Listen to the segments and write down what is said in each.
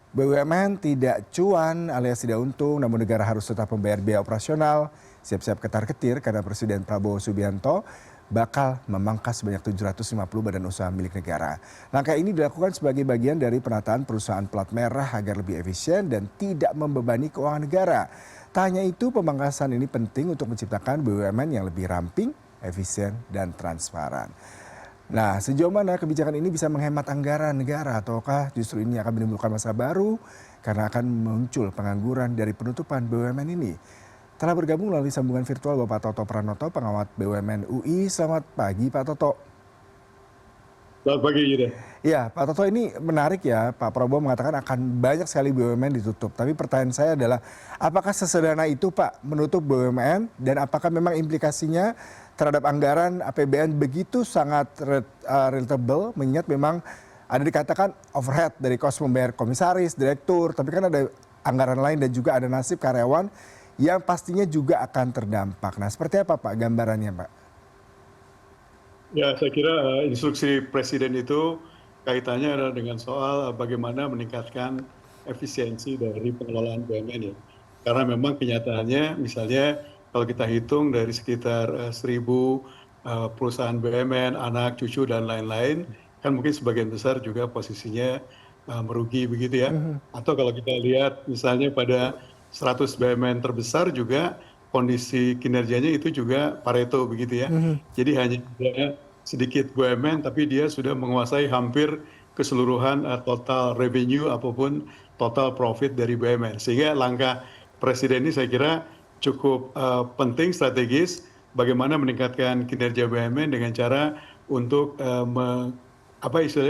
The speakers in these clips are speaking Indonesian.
BUMN tidak cuan alias tidak untung, namun negara harus tetap membayar biaya operasional, siap-siap ketar-ketir karena Presiden Prabowo Subianto bakal memangkas sebanyak 750 badan usaha milik negara. Langkah ini dilakukan sebagai bagian dari penataan perusahaan plat merah agar lebih efisien dan tidak membebani keuangan negara. Tak hanya itu, pemangkasan ini penting untuk menciptakan BUMN yang lebih ramping, efisien, dan transparan. Nah, sejauh mana kebijakan ini bisa menghemat anggaran negara ataukah justru ini akan menimbulkan masalah baru karena akan muncul pengangguran dari penutupan BUMN ini? Telah bergabung melalui sambungan virtual Bapak Toto Pranoto, pengamat BUMN UI. Selamat pagi Pak Toto. Selamat pagi, Yuda. Ya, Pak Toto, ini menarik ya, Pak Prabowo mengatakan akan banyak sekali BUMN ditutup. Tapi pertanyaan saya adalah, apakah sesederhana itu Pak menutup BUMN dan apakah memang implikasinya terhadap anggaran APBN begitu sangat relatable, mengingat memang ada dikatakan overhead dari kos membayar komisaris, direktur, tapi kan ada anggaran lain dan juga ada nasib karyawan yang pastinya juga akan terdampak. Nah, seperti apa Pak gambarannya Pak? Ya, saya kira instruksi Presiden itu kaitannya adalah dengan soal bagaimana meningkatkan efisiensi dari pengelolaan BUMN ya. Karena memang kenyataannya misalnya kalau kita hitung dari sekitar 1.000 perusahaan BUMN, anak, cucu, dan lain-lain, kan mungkin sebagian besar juga posisinya merugi begitu ya. Atau kalau kita lihat misalnya pada 100 BUMN terbesar juga kondisi kinerjanya itu juga Pareto begitu ya. Jadi hanya ada sedikit BUMN tapi dia sudah menguasai hampir keseluruhan total revenue apapun total profit dari BUMN. Sehingga langkah Presiden ini saya kira cukup penting strategis bagaimana meningkatkan kinerja BUMN dengan cara untuk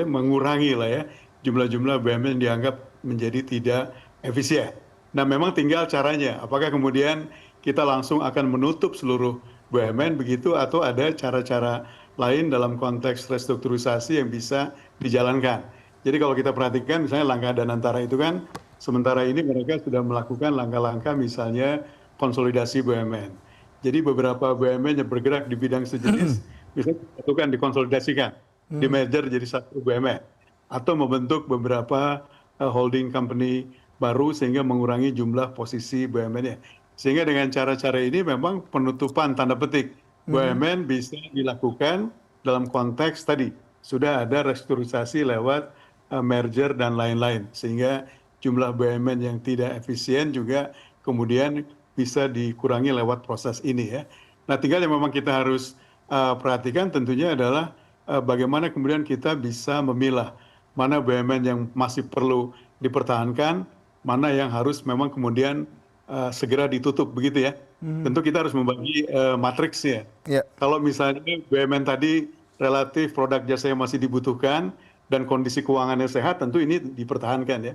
mengurangi lah ya jumlah-jumlah BUMN yang dianggap menjadi tidak efisien. Nah, memang tinggal caranya. Apakah kemudian kita langsung akan menutup seluruh BUMN begitu atau ada cara-cara lain dalam konteks restrukturisasi yang bisa dijalankan. Jadi kalau kita perhatikan misalnya langkah Danantara itu kan sementara ini mereka sudah melakukan langkah-langkah misalnya konsolidasi BUMN. Jadi beberapa BUMN yang bergerak di bidang sejenis bisa disatukan, dikonsolidasikan, di merger jadi satu BUMN atau membentuk beberapa holding company baru sehingga mengurangi jumlah posisi BUMN-nya. Sehingga dengan cara-cara ini memang penutupan tanda petik BUMN bisa dilakukan dalam konteks tadi sudah ada restrukturisasi lewat merger dan lain-lain sehingga jumlah BUMN yang tidak efisien juga kemudian bisa dikurangi lewat proses ini ya. Nah, tinggal yang memang kita harus perhatikan tentunya adalah bagaimana kemudian kita bisa memilah mana BUMN yang masih perlu dipertahankan, mana yang harus memang kemudian segera ditutup begitu ya. Tentu kita harus membagi matriksnya. Ya. Kalau misalnya BUMN tadi relatif produk jasa yang masih dibutuhkan dan kondisi keuangannya sehat, tentu ini dipertahankan ya.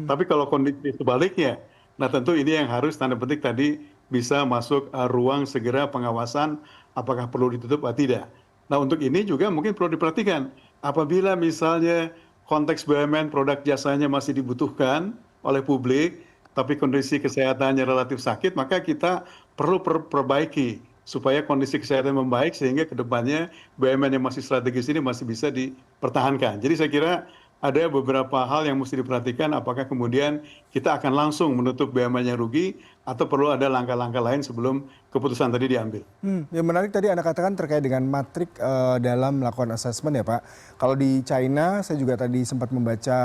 Tapi kalau kondisi sebaliknya, nah tentu ini yang harus tanda petik tadi bisa masuk ruang segera pengawasan apakah perlu ditutup atau tidak. Nah, untuk ini juga mungkin perlu diperhatikan apabila misalnya konteks BUMN produk jasanya masih dibutuhkan oleh publik tapi kondisi kesehatannya relatif sakit, maka kita perlu perbaiki supaya kondisi kesehatan membaik sehingga kedepannya BUMN yang masih strategis ini masih bisa dipertahankan. Jadi saya kira ada beberapa hal yang mesti diperhatikan apakah kemudian kita akan langsung menutup BUMN yang rugi atau perlu ada langkah-langkah lain sebelum keputusan tadi diambil. Yang menarik tadi Anda katakan terkait dengan matrik dalam melakukan assessment ya Pak. Kalau di China saya juga tadi sempat membaca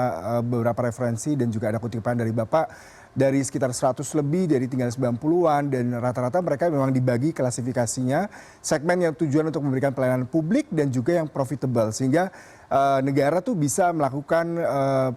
beberapa referensi dan juga ada kutipan dari Bapak dari sekitar 100 lebih dari tinggal 90-an dan rata-rata mereka memang dibagi klasifikasinya segmen yang tujuan untuk memberikan pelayanan publik dan juga yang profitable sehingga negara tuh bisa melakukan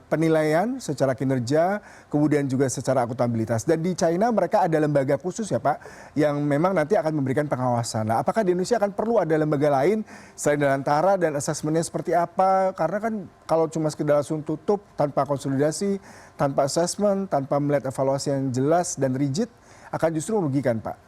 penilaian secara kinerja kemudian juga secara akuntabilitas dan di China mereka ada lembaga khusus ya Pak yang memang nanti akan memberikan pengawasan. Nah, apakah di Indonesia akan perlu ada lembaga lain selain Danantara dan asesmennya seperti apa? Karena kan kalau cuma sekedar langsung tutup tanpa konsolidasi, tanpa asesmen, tanpa melihat evaluasi yang jelas dan rigid akan justru merugikan Pak.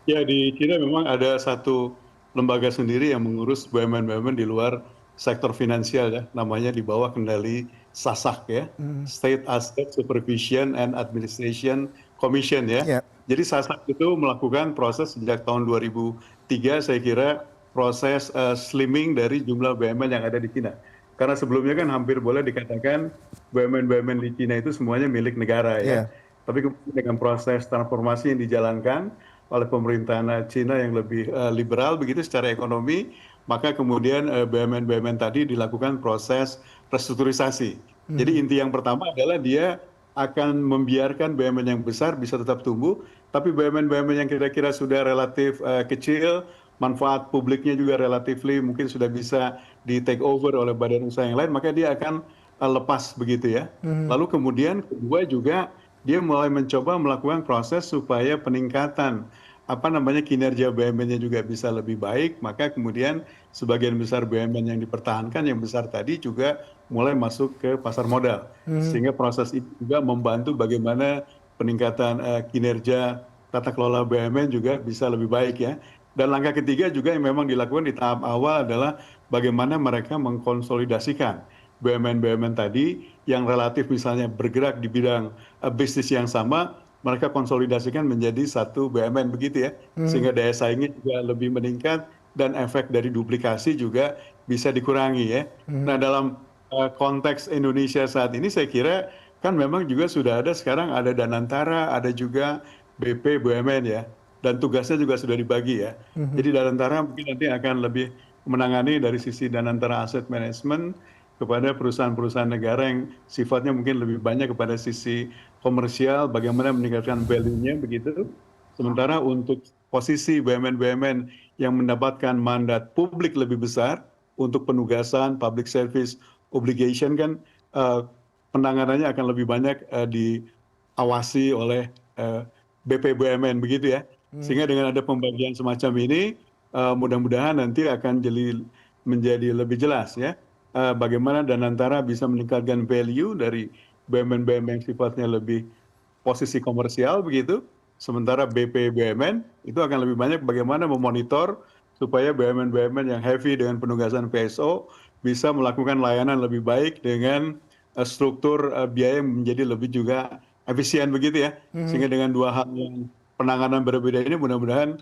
Ya, di China memang ada satu lembaga sendiri yang mengurus BUMN-BUMN di luar sektor finansial ya, namanya di bawah kendali SASAC ya, State Asset Supervision and Administration Commission ya. Ya. Jadi SASAC itu melakukan proses sejak tahun 2003 saya kira proses slimming dari jumlah BUMN yang ada di China. Karena sebelumnya kan hampir boleh dikatakan BUMN-BUMN di Cina itu semuanya milik negara ya. Iya. Tapi kemudian dengan proses transformasi yang dijalankan oleh pemerintahan Cina yang lebih liberal begitu secara ekonomi, maka kemudian BUMN-BUMN tadi dilakukan proses restrukturisasi. Jadi inti yang pertama adalah dia akan membiarkan BUMN yang besar bisa tetap tumbuh, tapi BUMN-BUMN yang kira-kira sudah relatif kecil, manfaat publiknya juga relatifly mungkin sudah bisa di take over oleh badan usaha yang lain, maka dia akan lepas begitu ya. Lalu kemudian kedua juga dia mulai mencoba melakukan proses supaya peningkatan apa namanya kinerja BUMN-nya juga bisa lebih baik, maka kemudian sebagian besar BUMN yang dipertahankan yang besar tadi juga mulai masuk ke pasar modal. Sehingga proses itu juga membantu bagaimana peningkatan kinerja tata kelola BUMN juga bisa lebih baik ya. Dan langkah ketiga juga yang memang dilakukan di tahap awal adalah bagaimana mereka mengkonsolidasikan BUMN-BUMN tadi yang relatif misalnya bergerak di bidang bisnis yang sama, mereka konsolidasikan menjadi satu BUMN begitu ya, sehingga daya saingnya juga lebih meningkat dan efek dari duplikasi juga bisa dikurangi ya. Nah dalam konteks Indonesia saat ini saya kira kan memang juga sudah ada sekarang ada Danantara, ada juga BP BUMN ya, dan tugasnya juga sudah dibagi ya. Jadi Danantara mungkin nanti akan lebih menangani dari sisi Danantara Asset Management kepada perusahaan-perusahaan negara yang sifatnya mungkin lebih banyak kepada sisi komersial, bagaimana meningkatkan value-nya begitu. Sementara untuk posisi BUMN-BUMN yang mendapatkan mandat publik lebih besar untuk penugasan public service obligation kan penanganannya akan lebih banyak diawasi oleh BP BUMN begitu ya. Sehingga dengan ada pembagian semacam ini mudah-mudahan nanti akan menjadi lebih jelas ya bagaimana Danantara bisa meningkatkan value dari BUMN-BUMN yang sifatnya lebih posisi komersial begitu. Sementara BP BUMN itu akan lebih banyak bagaimana memonitor supaya BUMN-BUMN yang heavy dengan penugasan PSO bisa melakukan layanan lebih baik dengan struktur biaya yang menjadi lebih juga efisien begitu ya. Sehingga dengan dua hal yang penanganan berbeda ini mudah-mudahan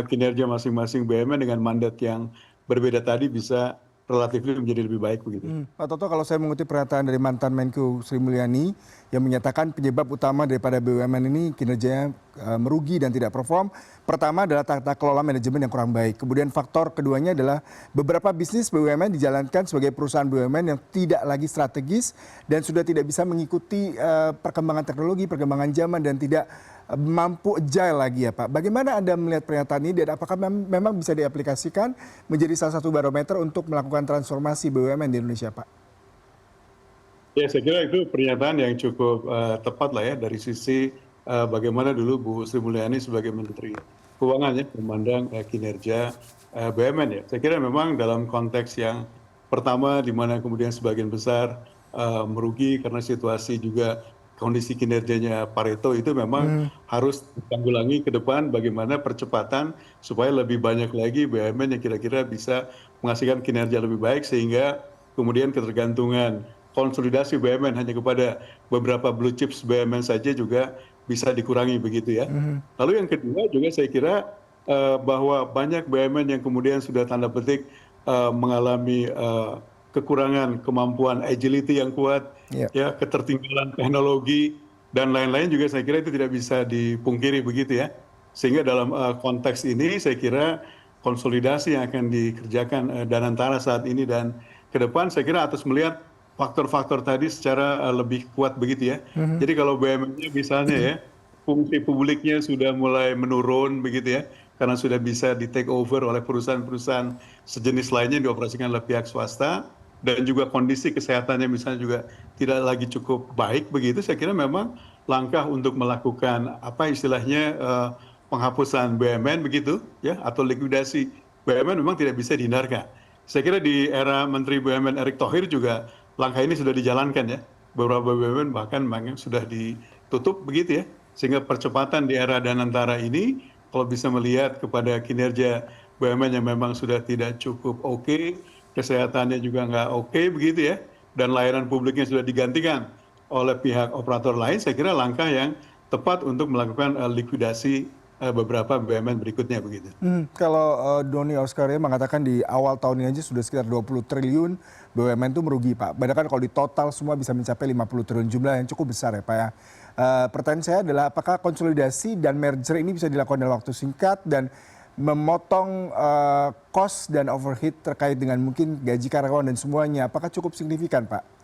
kinerja masing-masing BUMN dengan mandat yang berbeda tadi bisa relatif menjadi lebih baik begitu. Pak Toto, kalau saya mengutip pernyataan dari mantan Menko Sri Mulyani yang menyatakan penyebab utama daripada BUMN ini kinerjanya merugi dan tidak perform, pertama adalah tata kelola manajemen yang kurang baik. Kemudian faktor keduanya adalah beberapa bisnis BUMN dijalankan sebagai perusahaan BUMN yang tidak lagi strategis dan sudah tidak bisa mengikuti perkembangan teknologi, perkembangan zaman dan tidak mampu agile lagi ya Pak. Bagaimana Anda melihat pernyataan ini dan apakah memang bisa diaplikasikan menjadi salah satu barometer untuk melakukan transformasi BUMN di Indonesia Pak? Ya saya kira itu pernyataan yang cukup tepat lah ya dari sisi bagaimana dulu Bu Sri Mulyani sebagai Menteri Keuangan ya memandang kinerja BUMN ya. Saya kira memang dalam konteks yang pertama di mana kemudian sebagian besar merugi karena situasi juga kondisi kinerjanya Pareto itu memang harus ditanggulangi ke depan bagaimana percepatan supaya lebih banyak lagi BUMN yang kira-kira bisa menghasilkan kinerja lebih baik sehingga kemudian ketergantungan konsolidasi BUMN hanya kepada beberapa blue chips BUMN saja juga bisa dikurangi begitu ya. Lalu yang kedua juga saya kira bahwa banyak BUMN yang kemudian sudah tanda petik mengalami kekurangan kemampuan agility yang kuat, ya ketertinggalan teknologi dan lain-lain juga saya kira itu tidak bisa dipungkiri begitu ya. Sehingga dalam konteks ini saya kira konsolidasi yang akan dikerjakan Danantara saat ini dan ke depan saya kira atas melihat faktor-faktor tadi secara lebih kuat begitu ya. Jadi kalau BUMN-nya misalnya ya fungsi publiknya sudah mulai menurun begitu ya karena sudah bisa di take over oleh perusahaan-perusahaan sejenis lainnya yang dioperasikan oleh pihak swasta dan juga kondisi kesehatannya misalnya juga tidak lagi cukup baik begitu, saya kira memang langkah untuk melakukan apa istilahnya penghapusan BUMN begitu ya atau likuidasi BUMN memang tidak bisa dihindarkan. Saya kira di era Menteri BUMN Erick Thohir juga langkah ini sudah dijalankan ya. Beberapa BUMN bahkan sudah ditutup begitu ya. Sehingga percepatan di era Danantara ini kalau bisa melihat kepada kinerja BUMN yang memang sudah tidak cukup oke, kesehatannya juga nggak oke begitu ya, dan layanan publiknya sudah digantikan oleh pihak operator lain, saya kira langkah yang tepat untuk melakukan likuidasi beberapa BUMN berikutnya begitu. Kalau Doni Oscarnya mengatakan di awal tahun ini aja sudah sekitar 20 triliun BUMN itu merugi Pak. Padahal kan kalau di total semua bisa mencapai 50 triliun, jumlah yang cukup besar ya Pak ya. Pertanyaan saya adalah apakah konsolidasi dan merger ini bisa dilakukan dalam waktu singkat dan memotong cost dan overhead terkait dengan mungkin gaji karyawan dan semuanya, apakah cukup signifikan Pak?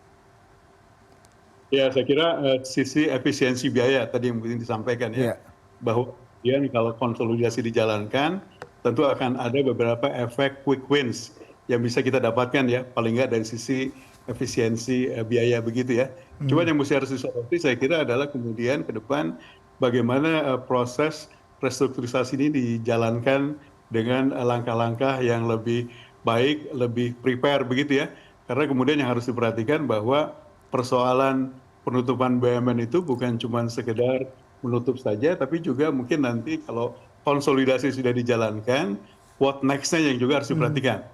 Ya, saya kira sisi efisiensi biaya tadi yang mungkin disampaikan ya, Iya. bahwa kemudian kalau konsolidasi dijalankan, tentu akan ada beberapa efek quick wins yang bisa kita dapatkan ya, paling nggak dari sisi efisiensi biaya begitu ya. Cuma yang mesti harus disoroti saya kira adalah kemudian ke depan bagaimana proses restrukturisasi ini dijalankan dengan langkah-langkah yang lebih baik, lebih prepare begitu ya. Karena kemudian yang harus diperhatikan bahwa persoalan penutupan BUMN itu bukan cuma sekedar menutup saja, tapi juga mungkin nanti kalau konsolidasi sudah dijalankan, what next-nya yang juga harus diperhatikan.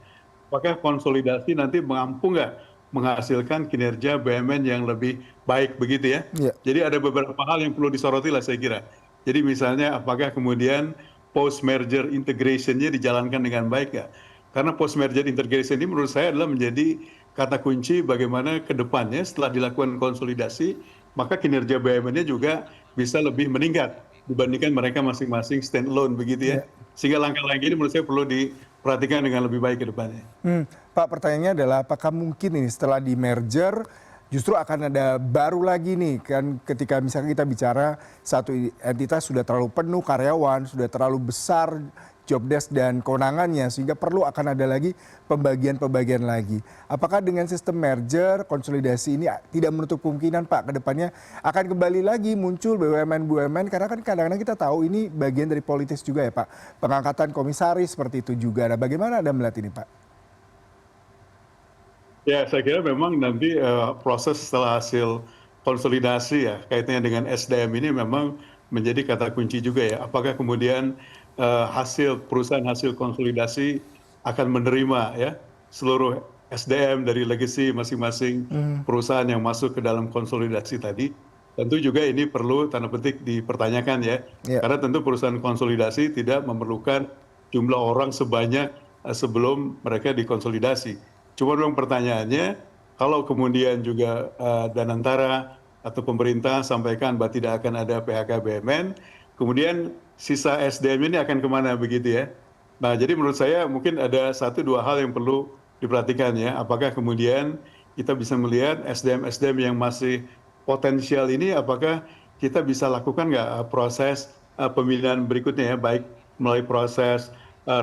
Apakah konsolidasi nanti mampu nggak menghasilkan kinerja BUMN yang lebih baik begitu ya? Iya. Jadi ada beberapa hal yang perlu disoroti lah saya kira. Jadi misalnya apakah kemudian post merger integration-nya dijalankan dengan baik nggak? Karena post merger integration ini menurut saya adalah menjadi kata kunci bagaimana ke depannya setelah dilakukan konsolidasi, maka kinerja BUMN-nya juga bisa lebih meningkat dibandingkan mereka masing-masing stand alone begitu ya. Iya. Sehingga langkah-langkah ini menurut saya perlu diperhatikan dengan lebih baik ke depannya. Pak, pertanyaannya adalah apakah mungkin ini setelah di merger justru akan ada baru lagi nih kan ketika misalnya kita bicara satu entitas sudah terlalu penuh karyawan, sudah terlalu besar job desk dan kewenangannya sehingga perlu akan ada lagi pembagian-pembagian lagi. Apakah dengan sistem merger, konsolidasi ini tidak menutup kemungkinan Pak ke depannya akan kembali lagi muncul BUMN-BUMN karena kan kadang-kadang kita tahu ini bagian dari politis juga ya Pak. Pengangkatan komisaris seperti itu juga. Nah, bagaimana Anda melihat ini Pak? Ya, saya kira memang nanti proses setelah hasil konsolidasi ya kaitannya dengan SDM ini memang menjadi kata kunci juga ya. Apakah kemudian hasil perusahaan hasil konsolidasi akan menerima ya seluruh SDM dari legacy masing-masing perusahaan yang masuk ke dalam konsolidasi tadi. Tentu juga ini perlu tanda petik dipertanyakan ya. Ya. Karena tentu perusahaan konsolidasi tidak memerlukan jumlah orang sebanyak sebelum mereka dikonsolidasi. Cuma memang pertanyaannya, kalau kemudian juga Danantara atau pemerintah sampaikan bahwa tidak akan ada PHK BUMN, kemudian sisa SDM ini akan kemana begitu ya? Nah, jadi menurut saya mungkin ada satu dua hal yang perlu diperhatikan ya. Apakah kemudian kita bisa melihat SDM-SDM yang masih potensial ini, apakah kita bisa lakukan nggak proses pemilihan berikutnya ya, baik melalui proses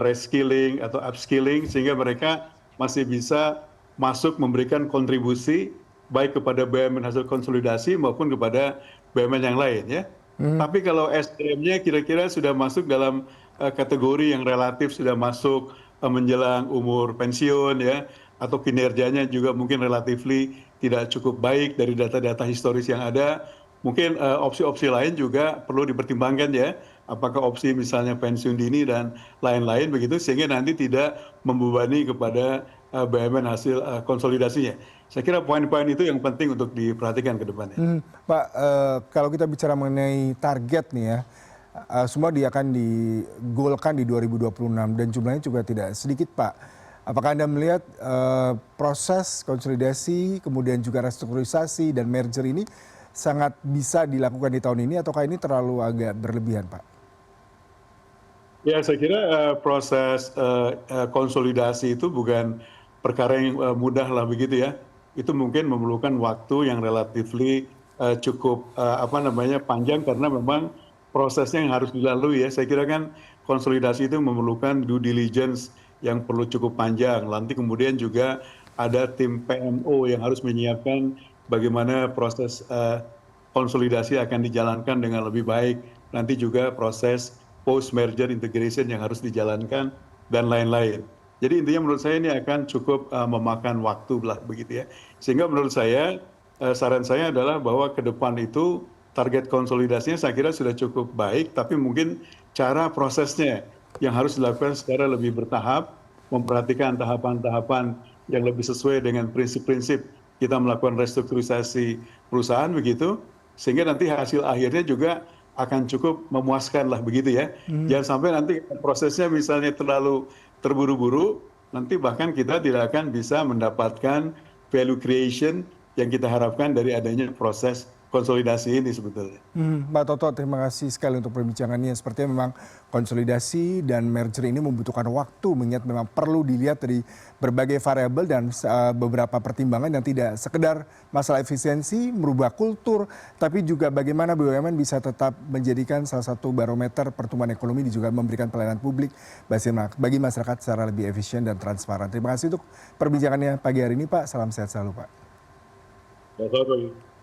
reskilling atau upskilling sehingga mereka masih bisa masuk memberikan kontribusi baik kepada BUMN hasil konsolidasi maupun kepada BUMN yang lain ya. Tapi kalau SDM-nya kira-kira sudah masuk dalam kategori yang relatif sudah masuk menjelang umur pensiun ya, atau kinerjanya juga mungkin relatifly tidak cukup baik dari data-data historis yang ada, mungkin opsi-opsi lain juga perlu dipertimbangkan ya. Apakah opsi misalnya pensiun dini dan lain-lain begitu sehingga nanti tidak membebani kepada BUMN hasil konsolidasinya. Saya kira poin-poin itu yang penting untuk diperhatikan ke depannya. Pak, kalau kita bicara mengenai target nih ya, semua dia akan digolkan di 2026 dan jumlahnya juga tidak sedikit Pak. Apakah Anda melihat proses konsolidasi, kemudian juga restrukturisasi dan merger ini sangat bisa dilakukan di tahun ini ataukah ini terlalu agak berlebihan Pak? Ya, saya kira proses konsolidasi itu bukan perkara yang mudah lah begitu ya. Itu mungkin memerlukan waktu yang relatifly cukup panjang karena memang prosesnya yang harus dilalui ya. Saya kira kan konsolidasi itu memerlukan due diligence yang perlu cukup panjang. Nanti kemudian juga ada tim PMO yang harus menyiapkan bagaimana proses konsolidasi akan dijalankan dengan lebih baik. Nanti juga proses post merger integration yang harus dijalankan dan lain-lain. Jadi intinya menurut saya ini akan cukup memakan waktu lah begitu ya. Sehingga menurut saya saran saya adalah bahwa ke depan itu target konsolidasinya saya kira sudah cukup baik, tapi mungkin cara prosesnya yang harus dilakukan secara lebih bertahap, memperhatikan tahapan-tahapan yang lebih sesuai dengan prinsip-prinsip kita melakukan restrukturisasi perusahaan begitu, sehingga nanti hasil akhirnya juga akan cukup memuaskan lah begitu ya. Jangan sampai nanti prosesnya misalnya terlalu terburu-buru, nanti bahkan kita tidak akan bisa mendapatkan value creation yang kita harapkan dari adanya proses konsolidasi ini sebetulnya. Mbak Toto, terima kasih sekali untuk perbincangannya. Sepertinya memang konsolidasi dan merger ini membutuhkan waktu, mengingat memang perlu dilihat dari berbagai variabel dan beberapa pertimbangan yang tidak sekedar masalah efisiensi, merubah kultur, tapi juga bagaimana BUMN bisa tetap menjadikan salah satu barometer pertumbuhan ekonomi dan juga memberikan pelayanan publik bagi masyarakat secara lebih efisien dan transparan. Terima kasih untuk perbincangannya pagi hari ini, Pak. Salam sehat selalu, Pak. Selamat pagi.